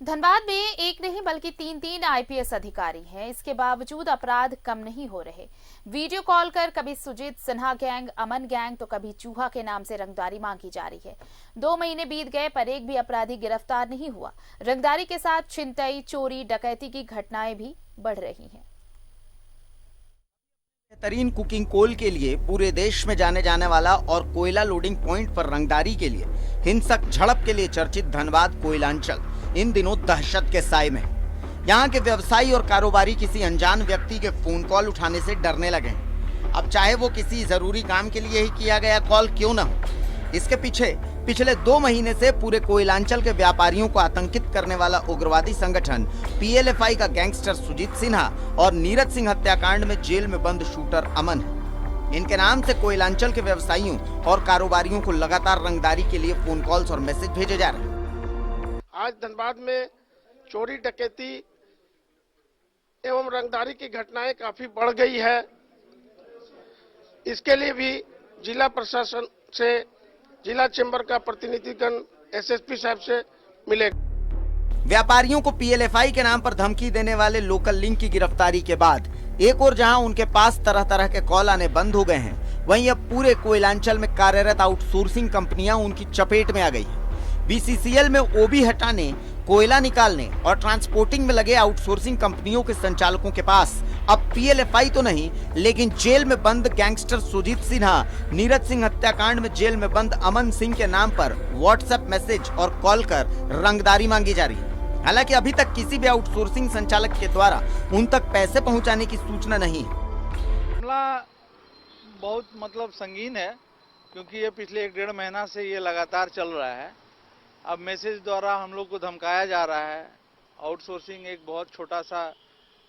धनबाद में एक नहीं बल्कि तीन आईपीएस अधिकारी हैं। इसके बावजूद अपराध कम नहीं हो रहे। वीडियो कॉल कर कभी सुजीत सिन्हा गैंग, अमन गैंग तो कभी चूहा के नाम से रंगदारी मांगी जा रही है। 2 महीने बीत गए पर एक भी अपराधी गिरफ्तार नहीं हुआ। रंगदारी के साथ छिनतई, चोरी, डकैती की घटनाएं भी बढ़ रही हैं। बेहतरीन कुकिंग कोल के लिए पूरे देश में जाने जाने वाला और कोयला लोडिंग पॉइंट पर रंगदारी के लिए हिंसक झड़प के लिए चर्चित धनबाद कोयलांचल इन दिनों दहशत के साए में। यहाँ के व्यवसायी और कारोबारी किसी अनजान व्यक्ति के फोन कॉल उठाने से डरने लगे हैं। अब चाहे वो किसी जरूरी काम के लिए ही किया गया कॉल क्यों न हो, इसके पीछे पिछले 2 महीने से पूरे कोयलांचल के व्यापारियों को आतंकित करने वाला उग्रवादी संगठन पीएलएफआई का गैंगस्टर सुजीत सिन्हा और नीरज सिंह हत्याकांड में जेल में बंद शूटर अमन है। इनके नाम से कोयलांचल के व्यवसायियों और कारोबारियों को लगातार रंगदारी के लिए फोन कॉल्स और मैसेज भेजे जा रहे हैं। आज धनबाद में चोरी, डकैती एवं रंगदारी की घटनाएं काफी बढ़ गई है। इसके लिए भी जिला प्रशासन से, जिला चैम्बर का प्रतिनिधिगण एसएसपी साहब से मिलेगा। व्यापारियों को पीएलएफआई के नाम पर धमकी देने वाले लोकल लिंक की गिरफ्तारी के बाद एक और जहां उनके पास तरह तरह के कॉल आने बंद हो गए हैं, वहीं अब पूरे कोयलांचल में कार्यरत आउटसोर्सिंग कंपनियां उनकी चपेट में आ गई हैं। बीसीसीएल में ओबी हटाने, कोयला निकालने और ट्रांसपोर्टिंग में लगे आउटसोर्सिंग कंपनियों के संचालकों के पास अब पीएलएफआई तो नहीं, लेकिन जेल में बंद गैंगस्टर सुजीत सिन्हा, नीरज सिंह हत्याकांड में जेल में बंद अमन सिंह के नाम पर व्हाट्सएप मैसेज और कॉल कर रंगदारी मांगी जा रही है। हालांकि अभी तक किसी भी आउटसोर्सिंग संचालक के द्वारा उन तक पैसे पहुंचाने की सूचना नहीं है। मामला बहुत संगीन है, क्योंकि ये पिछले 1-1.5 महीना से ये लगातार चल रहा है। अब मैसेज द्वारा हम लोग को धमकाया जा रहा है। आउटसोर्सिंग एक बहुत छोटा सा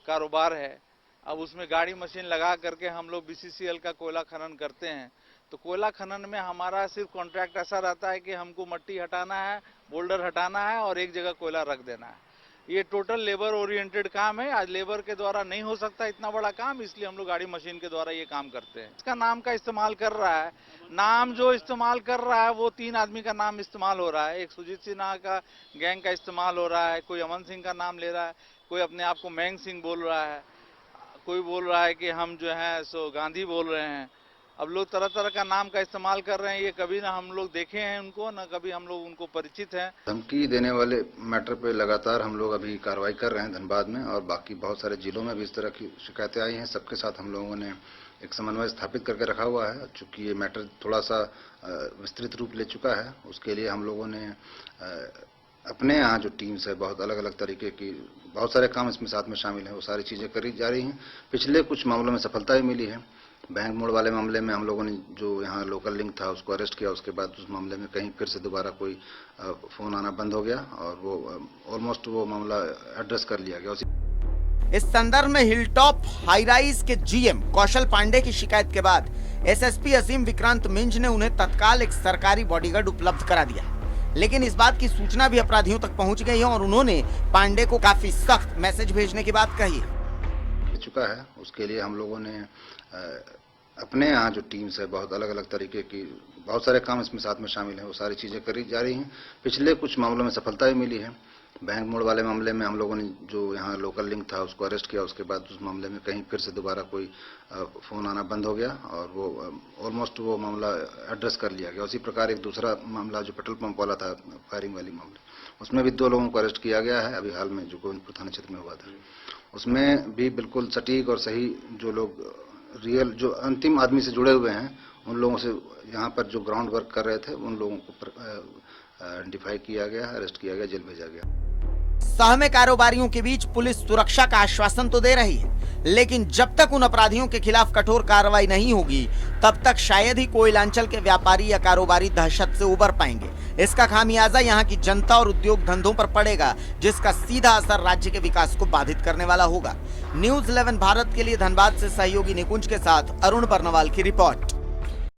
कारोबार है। अब उसमें गाड़ी मशीन लगा करके हम लोग बीसीसीएल का कोयला खनन करते हैं। तो कोयला खनन में हमारा सिर्फ कॉन्ट्रैक्ट ऐसा रहता है कि हमको मट्टी हटाना है, बोल्डर हटाना है और एक जगह कोयला रख देना है। ये टोटल लेबर ओरिएंटेड काम है। आज लेबर के द्वारा नहीं हो सकता इतना बड़ा काम, इसलिए हम लोग गाड़ी मशीन के द्वारा ये काम करते हैं। इसका नाम का इस्तेमाल कर रहा है। नाम जो इस्तेमाल कर रहा है वो 3 आदमी का नाम इस्तेमाल हो रहा है। एक सुजीत सिन्हा का गैंग का इस्तेमाल हो रहा है, कोई अमन सिंह का नाम ले रहा है, कोई अपने आप को मैंग सिंह बोल रहा है, कोई बोल रहा है कि हम जो है सो गांधी बोल रहे हैं। अब लोग तरह तरह का नाम का इस्तेमाल कर रहे हैं। ये कभी ना हम लोग देखे हैं उनको, ना कभी हम लोग उनको परिचित हैं। धमकी देने वाले मैटर पे लगातार हम लोग अभी कार्रवाई कर रहे हैं धनबाद में, और बाकी बहुत सारे जिलों में भी इस तरह की शिकायतें आई हैं। सबके साथ हम लोगों ने एक समन्वय स्थापित करके रखा हुआ है। चूँकि ये मैटर थोड़ा सा विस्तृत रूप ले चुका है, उसके लिए हम लोगों ने अपने यहाँ जो टीम्स है, बहुत अलग अलग तरीके की, बहुत सारे काम इसमें साथ में शामिल हैं, वो सारी चीज़ें करी जा रही हैं। पिछले कुछ मामलों में सफलता भी मिली है। बैंक मोड़ वाले मामले में हम लोगों ने जो यहाँ लोकल लिंक था उसको अरेस्ट किया। उसके बाद उस मामले में कहीं फिर से दोबारा कोई फोन आना बंद हो गया और वो ऑलमोस्ट वो मामला एड्रेस कर लिया गया। इस संदर्भ में हिलटॉप हाईराइज के जीएम कौशल पांडे की शिकायत के बाद एसएसपी असीम विक्रांत मिंज ने उन्हें तत्काल एक सरकारी बॉडीगार्ड उपलब्ध करा दिया। लेकिन इस बात की सूचना भी अपराधियों तक पहुंच गई है और उन्होंने पांडे को काफी सख्त मैसेज भेजने की बात कही है। चुका है, उसके लिए हम लोगों ने अपने यहाँ जो टीम्स है, बहुत अलग अलग तरीके की, बहुत सारे काम इसमें साथ में शामिल हैं, वो सारी चीज़ें करी जा रही हैं। पिछले कुछ मामलों में सफलता भी मिली है। बैंक मोड़ वाले मामले में हम लोगों ने जो यहाँ लोकल लिंक था उसको अरेस्ट किया। उसके बाद उस मामले में कहीं फिर से दोबारा कोई फोन आना बंद हो गया और वो ऑलमोस्ट वो मामला एड्रेस कर लिया गया। उसी प्रकार एक दूसरा मामला जो पेट्रोल पंप वाला था, फायरिंग वाली मामला, उसमें भी 2 लोगों को अरेस्ट किया गया है अभी हाल में, जो गोविंदपुर थाना क्षेत्र में हुआ था। उसमें भी बिल्कुल सटीक और सही जो लोग रियल जो अंतिम आदमी से जुड़े हुए हैं, उन लोगों से यहाँ पर जो ग्राउंड वर्क कर रहे थे, उन लोगों को आइडेंटिफाई किया गया, अरेस्ट किया गया, जेल भेजा गया। सहमे कारोबारियों के बीच पुलिस सुरक्षा का आश्वासन तो दे रही है, लेकिन जब तक उन अपराधियों के खिलाफ कठोर कार्रवाई नहीं होगी, तब तक शायद ही कोयलांचल के व्यापारी या कारोबारी दहशत से उबर पाएंगे। इसका खामियाजा यहाँ की जनता और उद्योग धंधों पर पड़ेगा, जिसका सीधा असर राज्य के विकास को बाधित करने वाला होगा। न्यूज़ 11 भारत के लिए धनबाद से सहयोगी निकुंज के साथ अरुण बर्नवाल की रिपोर्ट।